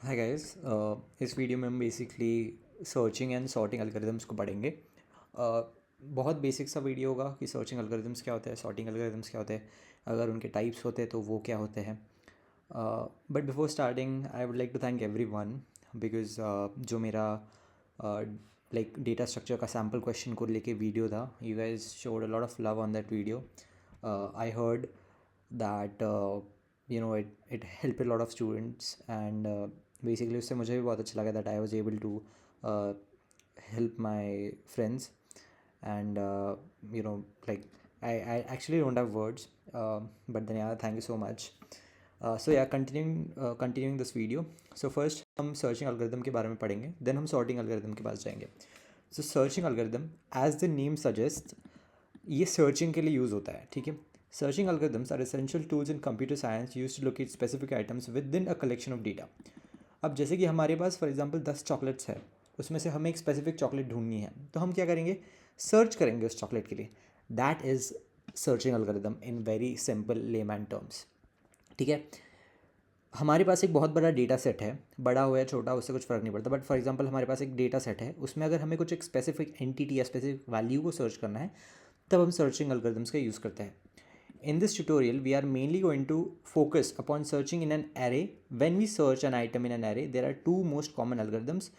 Hi guys. इस video में हम basically searching and sorting algorithms को पढ़ेंगे। बहुत बेसिक सा वीडियो होगा कि सर्चिंग एल्गोरिदम्स क्या होते हैं, सॉर्टिंग एल्गोरिदम्स क्या होते हैं, अगर उनके टाइप्स होते हैं तो वो क्या होते हैं। But before starting I would like to thank everyone because जो मेरा लाइक डेटा स्ट्रक्चर का सैम्पल क्वेश्चन को लेके वीडियो था, you guys showed a lot of love on that video. I heard that it helped a lot of students, and basically उससे मुझे भी बहुत अच्छा लगा that I was able to uh, help my friends. And like I actually don't have words, but then yeah, thank you so much. So yeah, continuing this video. So first हम searching algorithm के बारे में पढ़ेंगे, then हम sorting algorithm के पास जाएंगे. So searching algorithm, as the name suggests, ये searching के लिए यूज़ होता है. ठीक है. Searching algorithms are essential tools in computer science used to locate specific items within a collection of data. अब जैसे कि हमारे पास फॉर एग्जांपल 10 चॉकलेट्स है, उसमें से हमें एक स्पेसिफिक चॉकलेट ढूंढनी है, तो हम क्या करेंगे, सर्च करेंगे उस चॉकलेट के लिए. That is searching algorithm in very simple layman terms. ठीक है. हमारे पास एक बहुत बड़ा डेटा सेट है, बड़ा हो या छोटा उससे कुछ फ़र्क नहीं पड़ता, बट फॉर एग्जांपल हमारे पास एक डेटा सेट है, उसमें अगर हमें कुछ एक स्पेसिफिक एंटिटी या स्पेसिफिक वैल्यू को सर्च करना है, तब हम सर्चिंग algorithms का यूज़ करते हैं. In this tutorial, we are mainly going to focus upon searching in an array. When we search an item in an array, there are two most common algorithms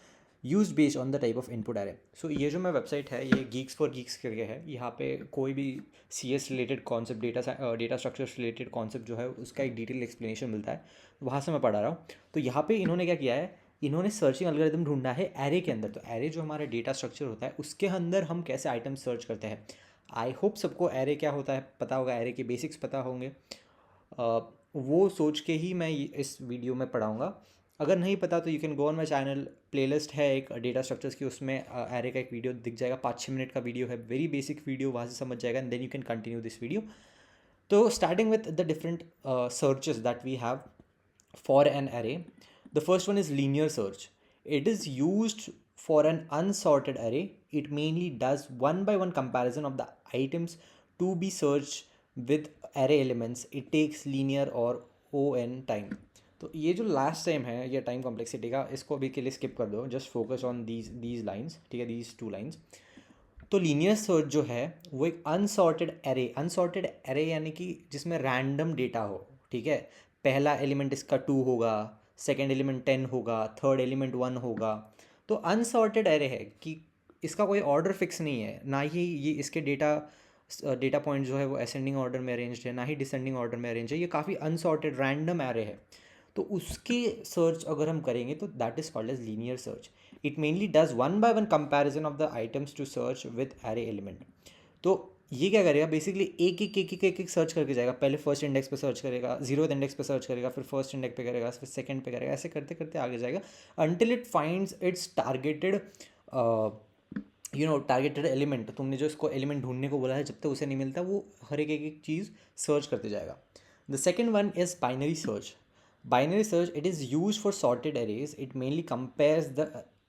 used based on the type of input array. So ये जो मैं website है, ये Geeks for Geeks करके है. यहाँ पे कोई भी CS related concept, data structures related concept जो है उसका एक डिटेल एक्सप्लेनेशन मिलता है, वहाँ से मैं पढ़ा रहा हूँ. तो यहाँ पे इन्होंने क्या किया है, इन्होंने सर्चिंग एल्गोरिथम ढूंढा है एरे के अंदर. तो एरे जो हमारा डेटा स्ट्रक्चर होता है, उसके अंदर हम कैसे आइटम सर्च करते हैं. आई होप सबको एरे क्या होता है पता होगा, एरे के बेसिक्स पता होंगे. वो सोच के ही मैं इस वीडियो में पढ़ाऊँगा. अगर नहीं पता तो you can go on my channel, playlist है एक डेटा स्ट्रक्चर्स की, उसमें एरे का एक वीडियो दिख जाएगा, 5-6 मिनट का वीडियो है, वेरी बेसिक वीडियो, वहाँ से समझ जाएगा, and then you can continue this video. तो starting with the different searches that we have for an array. The first one is linear search. It is used for an unsorted array. It mainly does one by one comparison of the items to be searched with array elements. It takes linear or on time. तो ये जो last time है, ये time complexity का, इसको अभी के लिए स्किप कर दो, just focus on these lines. ठीक है, दीज 2 लाइन्स. तो लीनियर सर्च जो है वो एक अनसॉर्टेड एरे यानी कि जिसमें रैंडम डेटा हो. ठीक है. पहला एलिमेंट इसका 2 होगा, सेकेंड एलिमेंट 10 होगा, थर्ड एलिमेंट 1 होगा. तो अनसॉर्टेड एरे है कि इसका कोई ऑर्डर फिक्स नहीं है, ना ही ये इसके डेटा पॉइंट जो है वो असेंडिंग ऑर्डर में अरेंज्ड है, ना ही डिसेंडिंग ऑर्डर में अरेंज है. ये काफ़ी अनसॉर्टेड रैंडम एरे है. तो उसके सर्च अगर हम करेंगे तो that is called as linear search. It mainly does one by one comparison of the items to search with array element. तो ये क्या करेगा, बेसिकली एक सर्च करके जाएगा. पहले फर्स्ट इंडेक्स पे सर्च करेगा, 0th इंडेक्स पे सर्च करेगा, फिर फर्स्ट इंडेक्स पे करेगा, फिर सेकंड पे करेगा, ऐसे करते करते आगे जाएगा until it finds it's targeted element. तुमने जो इसको एलिमेंट ढूंढने को बोला है, जब तक उसे नहीं मिलता वो हर एक चीज़ सर्च करते जाएगा. The second one is binary search. Binary search, it is used for sorted arrays. It mainly compares the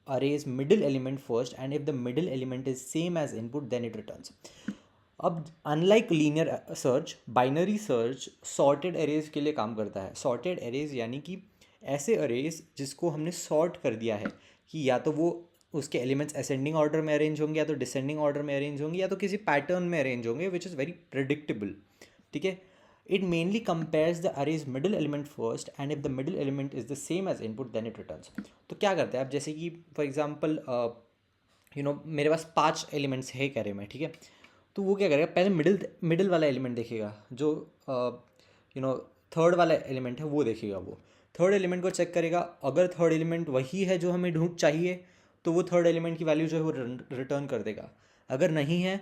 array's middle element first, and if the middle element is same as input, then it returns. अब unlike linear search, binary search sorted arrays के लिए काम करता है. Sorted arrays यानी कि ऐसे arrays जिसको हमने सॉर्ट कर दिया है कि या तो वो उसके एलिमेंट्स असेंडिंग ऑर्डर में अरेंज होंगे, या तो डिसेंडिंग ऑर्डर में अरेंज होंगे, या तो किसी पैटर्न में अरेंज होंगे, विच इज़ वेरी प्रिडिक्टेबल. ठीक है. It mainly compares the array's middle element first, and if the middle element is the same as input, then it returns. तो क्या करते हैं आप, जैसे कि फॉर एग्जांपल मेरे पास 5 एलिमेंट्स है एक array में. ठीक है. तो वो क्या करेगा, पहले मिडिल वाला एलिमेंट देखेगा, जो थर्ड वाला एलिमेंट है वो देखेगा. वो थर्ड एलिमेंट को चेक करेगा. अगर थर्ड एलिमेंट वही है जो हमें ढूंढ चाहिए, तो वो थर्ड एलिमेंट की वैल्यू जो है वो रिटर्न कर देगा. अगर नहीं है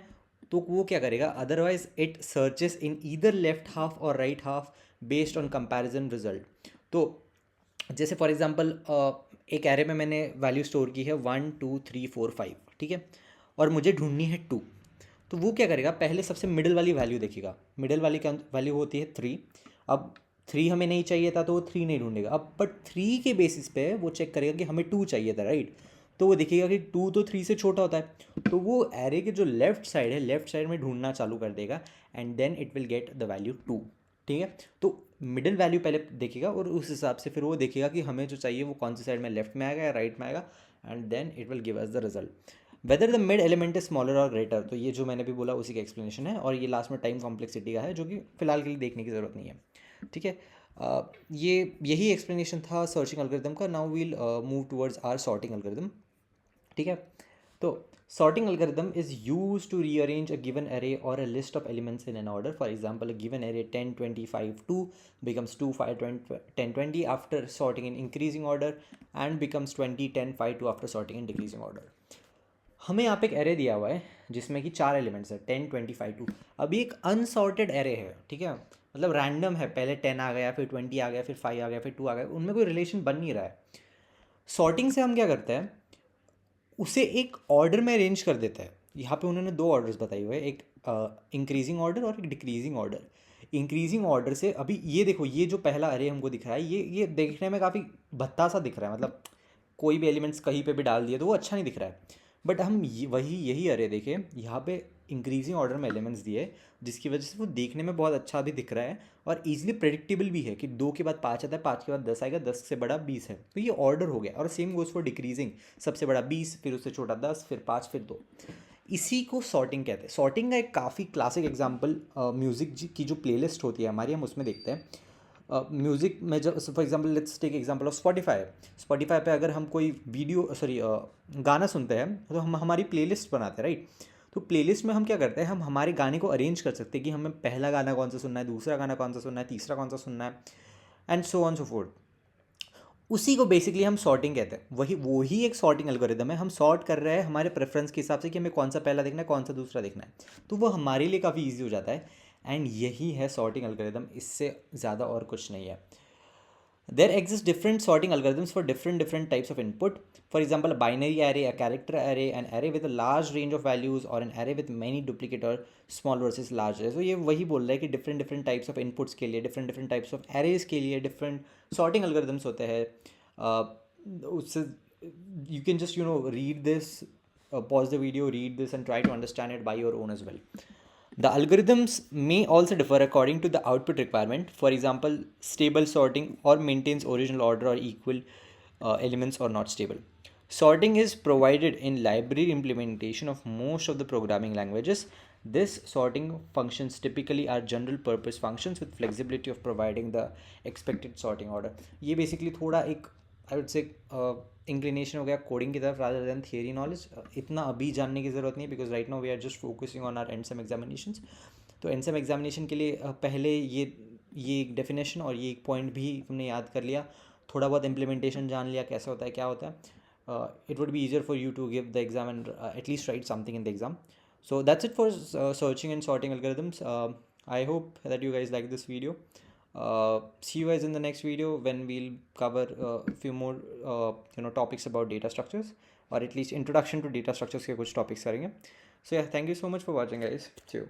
तो वो क्या करेगा, otherwise it searches in either left half और right half based on comparison result. तो जैसे फॉर एग्जांपल एक एरे में मैंने वैल्यू स्टोर की है 1 2 3 4 5. ठीक है. और मुझे ढूंढनी है 2. तो वो क्या करेगा, पहले सबसे मिडिल वाली वैल्यू देखेगा. मिडिल वाली क्या वैल्यू होती है 3. अब 3 हमें नहीं चाहिए था तो वो 3 नहीं ढूंढेगा. अब बट 3 के बेसिस पे वो चेक करेगा कि हमें 2 चाहिए था, राइट. तो वो देखिएगा कि 2 तो 3 से छोटा होता है, तो वो एरे के जो लेफ्ट साइड है, लेफ्ट साइड में ढूंढना चालू कर देगा, and then it will get the value 2. ठीक है। तो मिडिल वैल्यू पहले देखेगा और उस हिसाब से फिर वो देखेगा कि हमें जो चाहिए वो कौन सी साइड में, लेफ्ट में आएगा या राइट में आएगा, and then it will give us the result whether the mid element is smaller और ग्रेटर। तो ये जो मैंने भी बोला उसी का एक्सप्लेनेशन है, और ये लास्ट में टाइम कॉम्प्लेक्सिटी का है जो कि फिलहाल के लिए देखने की ज़रूरत नहीं है, ठीक है। ये यही एक्सप्लेनेशन था सर्चिंग एल्गोरिथम का। Now we'll move towards our sorting algorithm, ठीक है। तो sorting algorithm is used to rearrange a given array or a list of elements in an order. For example, a given array 10 25 2 becomes 2 5 20, 10 20 after sorting in increasing order, and becomes 20 10 5 2 after sorting in decreasing order. हमें यहाँ पे एक array दिया हुआ है जिसमें कि 4 elements है 10 25 2। अभी एक अनसॉर्टेड एरे है, ठीक है, मतलब रैंडम है, पहले 10 आ गया, फिर 20 आ गया, फिर 5 आ गया, फिर 2 आ गया, उनमें कोई रिलेशन बन नहीं रहा है। सॉर्टिंग से हम क्या करते हैं, उसे एक ऑर्डर में अरेंज कर देता है। यहाँ पे उन्होंने 2 ऑर्डर्स बताए हुए हैं, एक इंक्रीजिंग ऑर्डर और एक डिक्रीजिंग ऑर्डर। इंक्रीजिंग ऑर्डर से अभी ये देखो, ये जो पहला अरे हमको दिख रहा है, ये देखने में काफ़ी भत्ता सा दिख रहा है, मतलब कोई भी एलिमेंट्स कहीं पे भी डाल दिए तो वो अच्छा नहीं दिख रहा है। बट हम यही अरे देखें, यहाँ पे इंक्रीजिंग ऑर्डर में एलिमेंट्स दिए, जिसकी वजह से वो देखने में बहुत अच्छा भी दिख रहा है और ईजिली प्रेडिक्टेबल भी है कि 2 के बाद 5 आता है, 5 के बाद 10 आएगा, 10 से बड़ा 20 है, तो ये ऑर्डर हो गया। और सेम गोज फॉर डिक्रीजिंग, सबसे बड़ा 20, फिर उससे छोटा 10, फिर 5, फिर 2। इसी को सॉर्टिंग कहते हैं। सॉर्टिंग का एक काफ़ी क्लासिक एग्जाम्पल म्यूज़िक की जो प्लेलिस्ट होती है हमारी, हम उसमें देखते हैं। म्यूज़िक में जब for example let's take example of Spotify पे अगर हम कोई गाना सुनते हैं तो हम हमारी प्लेलिस्ट बनाते हैं, राइट। तो प्लेलिस्ट में हम क्या करते हैं, हम हमारे गाने को अरेंज कर सकते हैं कि हमें पहला गाना कौन सा सुनना है, दूसरा गाना कौन सा सुनना है, तीसरा कौन सा सुनना है, and so on so fourth. उसी को बेसिकली हम सॉर्टिंग कहते हैं। वही एक सॉर्टिंग एल्गोरिदम है। हम सॉर्ट कर रहे हैं हमारे प्रेफरेंस के हिसाब से कि हमें कौन सा पहला देखना है, कौन सा दूसरा देखना है, तो वो हमारे लिए काफ़ी ईजी हो जाता है। एंड यही है सॉर्टिंग एल्गोरिदम, इससे ज़्यादा और कुछ नहीं है। There exist different sorting algorithms for different types of input. For example, a binary array, a character array, an array with a large range of values, or an array with many duplicate or small versus large array. So ये वही बोल रहा है कि different types of inputs के लिए, different types of arrays के लिए different sorting algorithms होते हैं। उससे you can just read this, pause the video, read this, and try to understand it by your own as well. The algorithms may also differ according to the output requirement. For example, stable sorting or maintains original order or equal elements or not stable. Sorting is provided in library implementation of most of the programming languages. This sorting functions typically are general purpose functions with flexibility of providing the expected sorting order. ये basically थोड़ा एक I would say inclination हो गया coding की तरफ rather than theory knowledge. इतना अभी जानने की ज़रूरत नहीं है because right now we are just focusing on our end sem examinations. तो एंड सेम एग्जामिनेशन के लिए पहले ये एक डेफिनेशन और ये एक पॉइंट भी तुमने याद कर लिया, थोड़ा बहुत इम्प्लीमेंटेशन जान लिया कैसे होता है क्या होता है, it would be easier for you to give the exam and at least write something in the exam. So that's it for searching and sorting algorithms. I hope that you guys like this video. See you guys in the next video when we'll cover a few more topics about data structures, or at least introduction to data structures के कुछ topics करेंगे. So yeah, thank you so much for watching guys. See you.